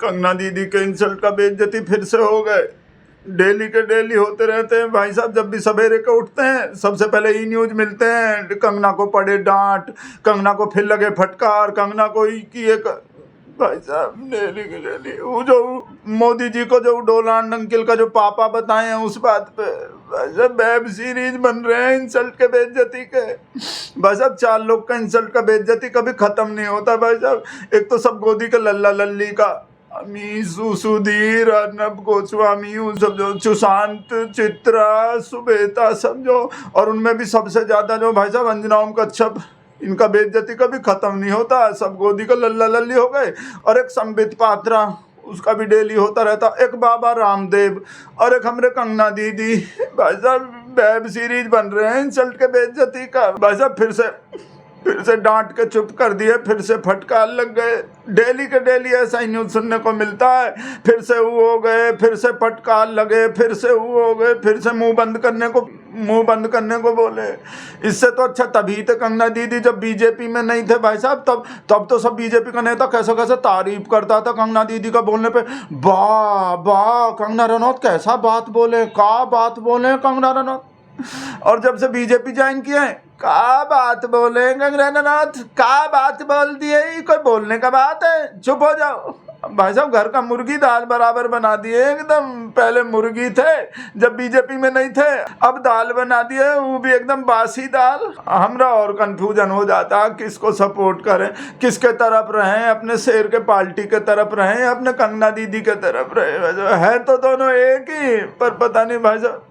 कंगना दीदी के इंसल्ट का बेइज्जती फिर से हो गए। डेली के डेली होते रहते हैं भाई साहब। जब भी सवेरे को उठते हैं सबसे पहले ई न्यूज मिलते हैं, कंगना को पड़े डांट, कंगना को फिर लगे फटकार, कंगना को ई किए भाई साहब डेली के डेली। वो जो मोदी जी को जो डोनाल्ड अंकल का जो पापा बताए हैं उस बात पे भाई साहब वेब सीरीज बन रहे हैं इंसल्ट के बेइज्जती के। भाई साहब 4 लोग का इंसल्ट का बेइज्जती कभी खत्म नहीं होता भाई साहब। एक तो सब गोदी के लल्ला लल्ली का, अमी सुधीर, अर्नब गोस्वामी, सब जो सुशांत, चित्रा, सुबेता, सब जो, और उनमें भी सबसे ज्यादा जो भाई साहब अंजना ओम कच्छप, इनका बेइज्जती कभी खत्म नहीं होता। सब गोदी का लल्ला लल्ली हो गए। और एक संबित पात्रा, उसका भी डेली होता रहता। एक बाबा रामदेव और एक हमरे कंगना दीदी। भाई साहब वेब सीरीज बन रहे हैं इंसल्ट के बेइज्जती का। भाई साहब फिर से डांट के चुप कर दिए, फिर से फटकार लग गए। डेली के डेली ऐसा ही न्यूज सुनने को मिलता है। फिर से वो हो गए, फिर से फटकार लगे, फिर से वो हो गए, फिर से मुंह बंद करने को बोले। इससे तो अच्छा तभी तो कंगना दीदी जब बीजेपी में नहीं थे भाई साहब, तब तो सब बीजेपी का नेता कैसे तारीफ करता था कंगना दीदी का बोलने पे। वाह कंगना रनौत कैसा बात बोले, का बात बोले कंगना रनौत। और जब से बीजेपी ज्वाइन किए हैं, का बात बोले कंगना रनौत, का बात बोल दिए, कोई बोलने का बात है, चुप हो जाओ। भाई साहब घर का मुर्गी दाल बराबर बना दिए एकदम। पहले मुर्गी थे जब बीजेपी में नहीं थे, अब दाल बना दिए, वो भी एकदम बासी दाल। हमरा और कंफ्यूजन हो जाता किसको सपोर्ट करें, किसके तरफ रहें, अपने शेर के पार्टी के तरफ रहें, अपने कंगना दीदी के तरफ रहे। है तो दोनों एक ही, पर पता नहीं भाई साहब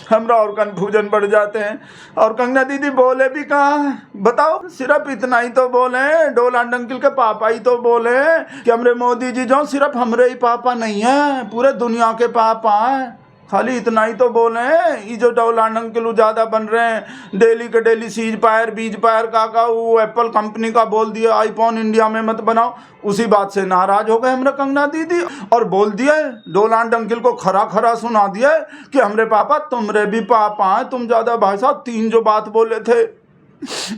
हमरा और कंफ्यूजन बढ़ जाते हैं। और कंगना दीदी बोले भी कहाँ बताओ, सिर्फ इतना ही तो बोले, डोनाल्ड अंकल के पापा ही तो बोले कि हमरे मोदी जी जो सिर्फ हमरे ही पापा नहीं है, पूरे दुनिया के पापा हैं। खाली इतना ही तो बोले हैं। ये जो डोनाल्ड अंकल ज्यादा बन रहे हैं, डेली के डेली सीज पायर बीज पायर का वो एप्पल कंपनी का बोल दिया आईफोन इंडिया में मत बनाओ, उसी बात से नाराज हो गए हमरे कंगना दीदी। और बोल दिया डोनाल्ड अंकल को खरा सुना दिया कि हमरे पापा तुमरे भी पापा हैं, तुम ज्यादा भाई साहब 3 जो बात बोले थे।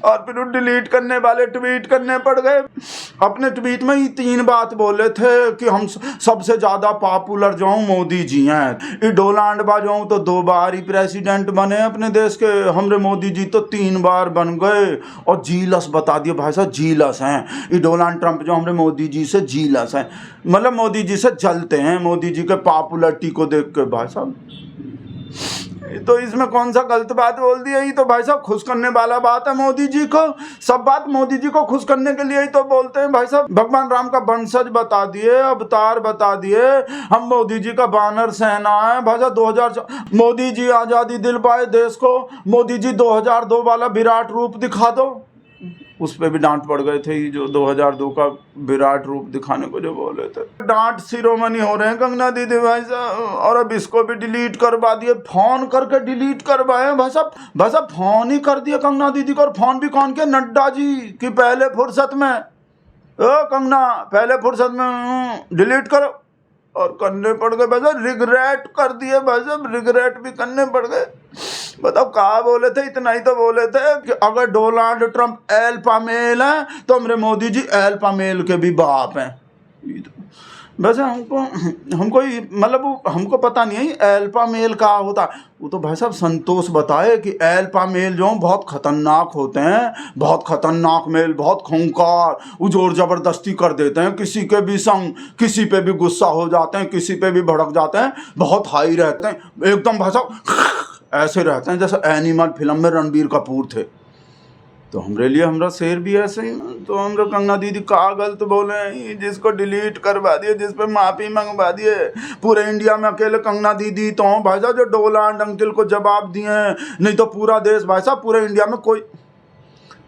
और फिर डिलीट करने वाले ट्वीट करने पड़ गए। अपने ट्वीट में ही 3 बात बोले थे कि हम सबसे ज्यादा पॉपुलर जो मोदी जी हैं। ये डोनाल्ड बा जो तो 2 बार ही प्रेसिडेंट बने अपने देश के, हमरे मोदी जी तो 3 बार बन गए। और जीलस बता दिए भाई साहब, जीलस हैं ये डोनाल्ड ट्रंप जो हमरे मोदी जी से जीलस हैं, मतलब मोदी जी से जलते हैं, मोदी जी के पॉपुलरिटी को देख के। भाई साहब तो इसमें कौन सा गलत बात बोल दी है? ये तो भाई साहब खुश करने वाला बात है मोदी जी को। सब बात मोदी जी को खुश करने के लिए ही तो बोलते हैं भाई साहब। भगवान राम का वंशज बता दिए, अवतार बता दिए, हम मोदी जी का बानर सेना है भाई साहब। 2000 मोदी जी आजादी दिल पाए देश को, मोदी जी 2002 वाला विराट रूप दिखा दो। उस पर भी डांट पड़ गए थे, जो 2002 का विराट रूप दिखाने को जो बोले थे। डांट शिरोमणि हो रहे हैं कंगना दीदी भाई साहब। और अब इसको भी डिलीट करवा दिए, फोन करके डिलीट करवाए भाई साहब। भाई साहब फोन ही कर दिया कंगना दीदी को। और फोन भी कौन के? नड्डा जी की पहले फुर्सत में, ओ कंगना पहले फुर्सत में डिलीट करो। और करने पड़ गए भाई साहब, रिग्रेट कर दिए भाई साहब, रिग्रेट भी करने पड़ गए। बताओ कहा बोले थे? इतना ही तो बोले थे कि अगर डोनाल्ड ट्रंप अल्फा मेल है तो हमरे मोदी जी अल्फा मेल के भी बाप हैं। वैसे हमको मतलब हमको पता नहीं है अल्फा मेल का होता। वो तो भाई साहब संतोष बताए कि अल्फा मेल जो बहुत खतरनाक होते हैं, बहुत खतरनाक मेल, बहुत खूंखार, वो जोर जबरदस्ती कर देते हैं किसी के भी संग, किसी पे भी गुस्सा हो जाते हैं, किसी पे भी भड़क जाते हैं, बहुत हाई रहते हैं, एकदम भाई साहब ऐसे रहते हैं जैसे एनिमल फिल्म में रणबीर कपूर थे। तो हमरे लिए हमरा शेर भी ऐसे ही। तो हमरा कंगना दीदी का गलत बोले, जिसको डिलीट करवा दिए, जिस पे माफी मंगवा दिए। पूरे इंडिया में अकेले कंगना दीदी तो भाई साहब जो डोनाल्ड अंकल को जवाब दिए, नहीं तो पूरा देश भाई साहब, पूरे इंडिया में कोई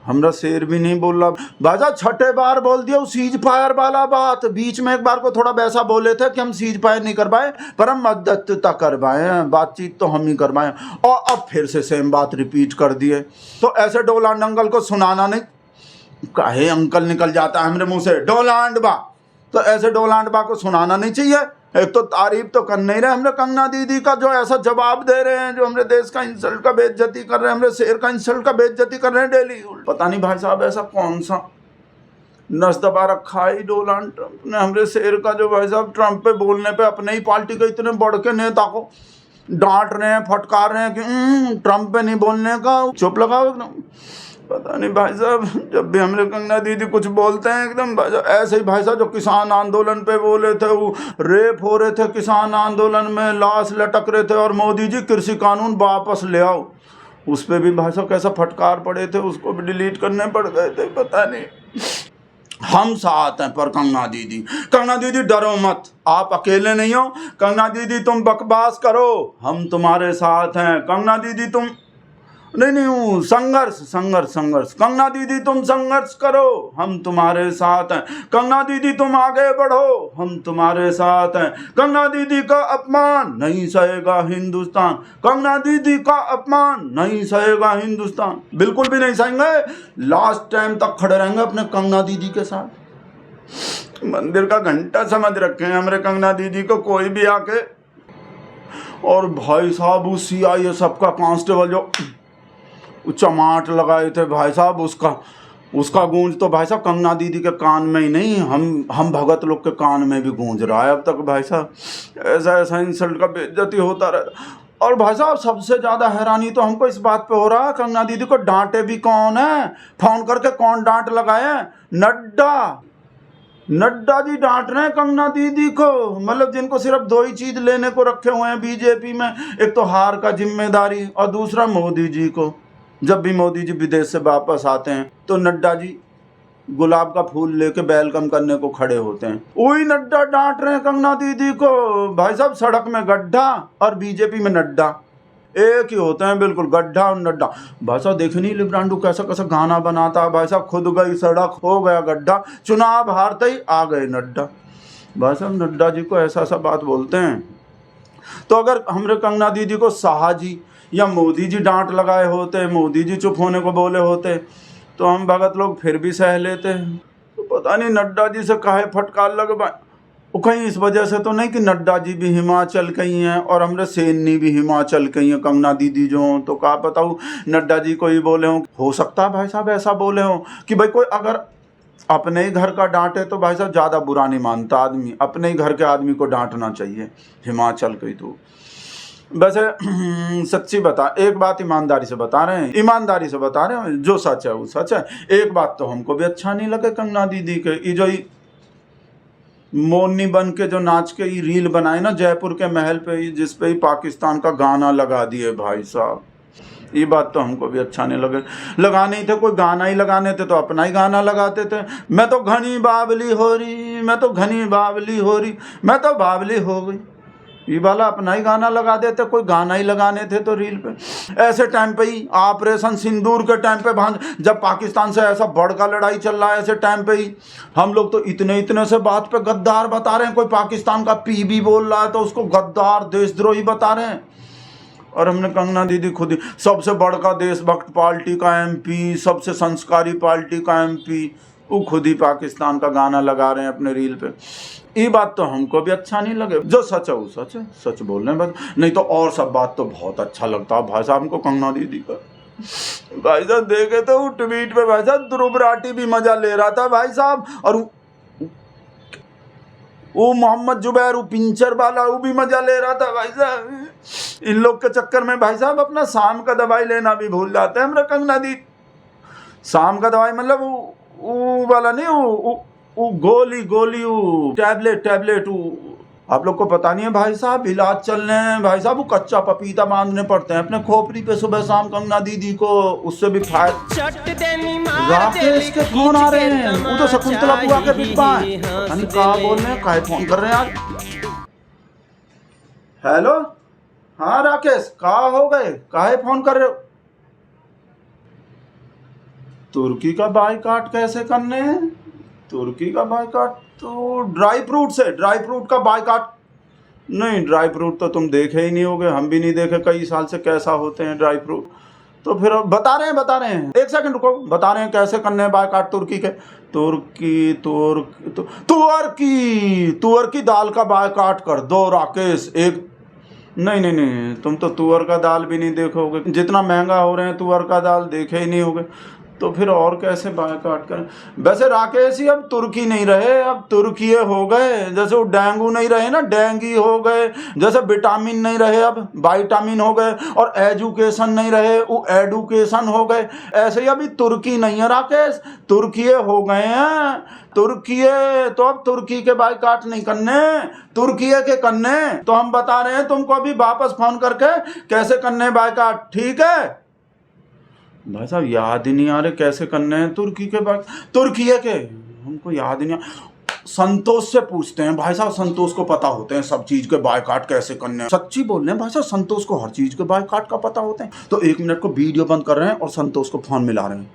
हमरा शेर भी नहीं बोल रहा भाई साहब। 6ठे बार बोल दिया सीज फायर वाला बात। बीच में एक बार को थोड़ा वैसा बोले थे कि हम सीज फायर नहीं करवाए, पर हम मध्यस्थता करवाए, बातचीत तो हम ही करवाए। और अब फिर से सेम बात रिपीट कर दिए। तो ऐसे डोनाल्ड अंकल को सुनाना नहीं, काहे अंकल निकल जाता है हमरे मुंह से, डोनाल्ड बा, तो ऐसे डोनाल्ड बा को सुनाना नहीं चाहिए। एक तो तारीफ तो कर नहीं रहे हमरे कंगना दीदी का, जो ऐसा जवाब दे रहे हैं, जो हमरे देश का इंसल्ट का बेइज्जती कर रहे हैं, हमरे शेर का इंसल्ट का बेइज्जती कर रहे हैं डेली। पता नहीं भाई साहब ऐसा कौन सा नस दबा रखा है डोनाल्ड ट्रंप ने हमरे शेर का, जो भाई साहब ट्रंप पे बोलने पे अपने ही पार्टी के इतने बड़ के नेता को डांट रहे हैं, फटकार रहे हैं कि ट्रंप पे नहीं बोलने का, चुप लगाओ एकदम। पता नहीं भाई साहब, जब भी हमरे कंगना दीदी कुछ बोलते हैं एकदम ऐसे ही भाई साहब। जो किसान आंदोलन पे बोले थे, वो रेप हो रहे थे किसान आंदोलन में, लाश लटक रहे थे, और मोदी जी कृषि कानून वापस ले आओ, उस पर भी भाई साहब कैसा फटकार पड़े थे, उसको भी डिलीट करने पड़ गए थे। पता नहीं, हम साथ हैं पर कंगना दीदी डरो मत, आप अकेले नहीं हो। कंगना दीदी तुम बकवास करो, हम तुम्हारे साथ हैं। कंगना दीदी तुम नहीं संघर्ष। कंगना दीदी तुम संघर्ष करो, हम तुम्हारे साथ हैं। कंगना दीदी तुम आगे बढ़ो, हम तुम्हारे साथ हैं। कंगना दीदी का अपमान नहीं सहेगा हिंदुस्तान, कंगना दीदी का अपमान नहीं सहेगा हिंदुस्तान, बिल्कुल भी नहीं सहेंगे। लास्ट टाइम तक खड़े रहेंगे अपने कंगना दीदी के साथ। मंदिर का घंटा समझ रखे हैं हमरे कंगना दीदी को, कोई भी आके। और भाई साहब उस CIA सबका कांस्टेबल जो चमाट लगाए थे भाई साहब, उसका गूंज तो भाई साहब कंगना दीदी के कान में ही नहीं, हम भगत लोग के कान में भी गूंज रहा है अब तक भाई साहब। ऐसा इंसल्ट का बेइज्जती होता रहा। और भाई साहब सबसे ज़्यादा हैरानी तो हमको इस बात पे हो रहा है, कंगना दीदी को डांटे भी कौन है, फोन करके कौन डांट लगाए? नड्डा जी डांट रहे हैं कंगना दीदी को। मतलब जिनको सिर्फ 2 ही चीज लेने को रखे हुए हैं बीजेपी में, एक तो हार का जिम्मेदारी और दूसरा मोदी जी को। जब भी मोदी जी विदेश से वापस आते हैं तो नड्डा जी गुलाब का फूल लेके वेलकम करने को खड़े होते हैं। वही नड्डा डांट रहे हैं कंगना दीदी को। भाई साहब सड़क में गड्ढा और बीजेपी में नड्डा एक ही होते हैं, बिल्कुल गड्ढा और नड्डा। भाई साहब देखे नहीं लिब्रांडू कैसा कैसा गाना बनाता है भाई साहब, खुद गई सड़क हो गया गड्ढा, चुनाव हारते ही आ गए नड्डा। भाई साहब नड्डा जी को ऐसा सा बात बोलते हैं। तो अगर हमरे कंगना दीदी को शाह जी या मोदी जी डांट लगाए होते, मोदी जी चुप होने को बोले होते, तो हम भगत लोग फिर भी सह लेते। तो पता नहीं नड्डा जी से काहे फटकार लग पाए। वो कहीं इस वजह से तो नहीं कि नड्डा जी भी हिमाचल कहीं हैं और हमरे सेनी भी हिमाचल कहीं हैं, कंगना दीदी जो हों तो का बताऊँ नड्डा जी को ही बोले हों। हो सकता है भाई साहब ऐसा बोले हों कि भाई कोई अगर अपने ही घर का डांटे तो भाई साहब ज़्यादा बुरा नहीं मानता आदमी, अपने ही घर के आदमी को डांटना चाहिए, हिमाचल के ही। तो वैसे सच्ची बता, एक बात ईमानदारी से बता रहे हैं, जो सच है वो सच है। एक बात तो हमको भी अच्छा नहीं लगे कंगना दीदी के, जो मोनी बन के जो नाच के ही रील बनाए ना जयपुर के महल पे ही, जिस पे ही पाकिस्तान का गाना लगा दिए भाई साहब। ये बात तो हमको भी अच्छा नहीं लगे। लगाने ही थे, कोई गाना ही लगाने थे तो अपना ही गाना लगाते थे। मैं तो घनी बावली हो रही, मैं तो घनी बावली हो रही, मैं तो बावली हो गई, ये वाला अपना ही गाना लगा देते। कोई गाना ही लगाने थे तो रील पे। ऐसे टाइम पे ही ऑपरेशन सिंदूर के टाइम पे जब पाकिस्तान से ऐसा बड़का लड़ाई चल रहा है, ऐसे टाइम पे ही हम लोग तो इतने से बात पे गद्दार बता रहे हैं। कोई पाकिस्तान का पीबी बोल रहा है तो उसको गद्दार देशद्रोही बता रहे हैं। और हमने कंगना दीदी खुद ही सबसे बड़का देशभक्त पार्टी का MP, सबसे संस्कारी पार्टी का MP, वो खुद ही पाकिस्तान का गाना लगा रहे हैं अपने रील पे। ये बात तो हमको भी अच्छा नहीं लगे। जो सच है वो सच है, सच बोलने बस, नहीं तो और सब बात तो बहुत अच्छा लगता है भाई साहब हमको कंगना दीदी का। भाई साहब देखे तो वो ट्वीट पे भाई साहब ध्रुव राठी भी मजा ले रहा था भाई साहब, और वो मोहम्मद जुबैर, वो पिंचर वाला, वो भी मजा ले रहा था भाई साहब। इन लोग के चक्कर में भाई साहब अपना शाम का दवाई लेना भी भूल जाते हैं हमारा कंगना दी। शाम का दवाई मतलब वो वाला नहीं, वो गोली वो टैबलेट आप लोग को पता नहीं है भाई साहब, इलाज चल रहे हैं भाई साहब। वो कच्चा पपीता बांधने पड़ते हैं अपने खोपड़ी पे सुबह शाम कंगना दीदी को, उससे भी फायदा। राकेश के फोन आ रहे हैं, वो तो शकुंतला बुआ के बिब्बा है, पता नहीं कहाँ बोल रहे हैं, काहे फोन कर रहे हैं आज। हेलो, हाँ राकेश, कहाँ हो गए, काहे फोन कर रहे हो? तुर्की का बाइकाट कैसे करने हैं? तुर्की का बाइकाट तो ड्राई फ्रूट का बाइकाट नहीं। ड्राई फ्रूट तो तुम देखे ही नहीं होगे, हम भी नहीं देखे कई साल से कैसा होते हैं ड्राई फ्रूट। तो फिर बता रहे हैं, एक सेकंड रुको, बता रहे हैं कैसे करने हैं बाइकाट तुर्की के। तुअर की दाल का बाइकाट कर दो राकेश। एक नहीं, तुम तो तुअर का दाल भी नहीं देखोगे, जितना महंगा हो रहे हैं तुअर का दाल देखे ही नहीं होगे। तो फिर और कैसे बायकॉट करें। वैसे राकेश ही अब तुर्की नहीं रहे, अब तुर्की हो गए। जैसे वो डेंगू नहीं रहे ना, डेंगी हो गए। जैसे विटामिन नहीं रहे, अब वाइटामिन हो गए। और एजुकेशन नहीं रहे, वो एडुकेशन हो गए। ऐसे ही अभी तुर्की नहीं है राकेश, तुर्की हो गए हैं। तुर्की तो अब तुर्की के बायकॉट नहीं करने, तुर्की के करने। तो हम बता रहे हैं तुमको अभी वापस फोन करके कैसे करने बायकॉट, ठीक है भाई साहब? याद ही नहीं आ रहे कैसे करने हैं तुर्की के बाद, तुर्की के हमको याद ही नहीं संतोष से पूछते हैं भाई साहब, संतोष को पता होते हैं सब चीज के बायकॉट कैसे करने हैं। सच्ची बोल रहे हैं भाई साहब, संतोष को हर चीज के बायकॉट का पता होते हैं। तो 1 मिनट को वीडियो बंद कर रहे हैं और संतोष को फोन मिला रहे हैं।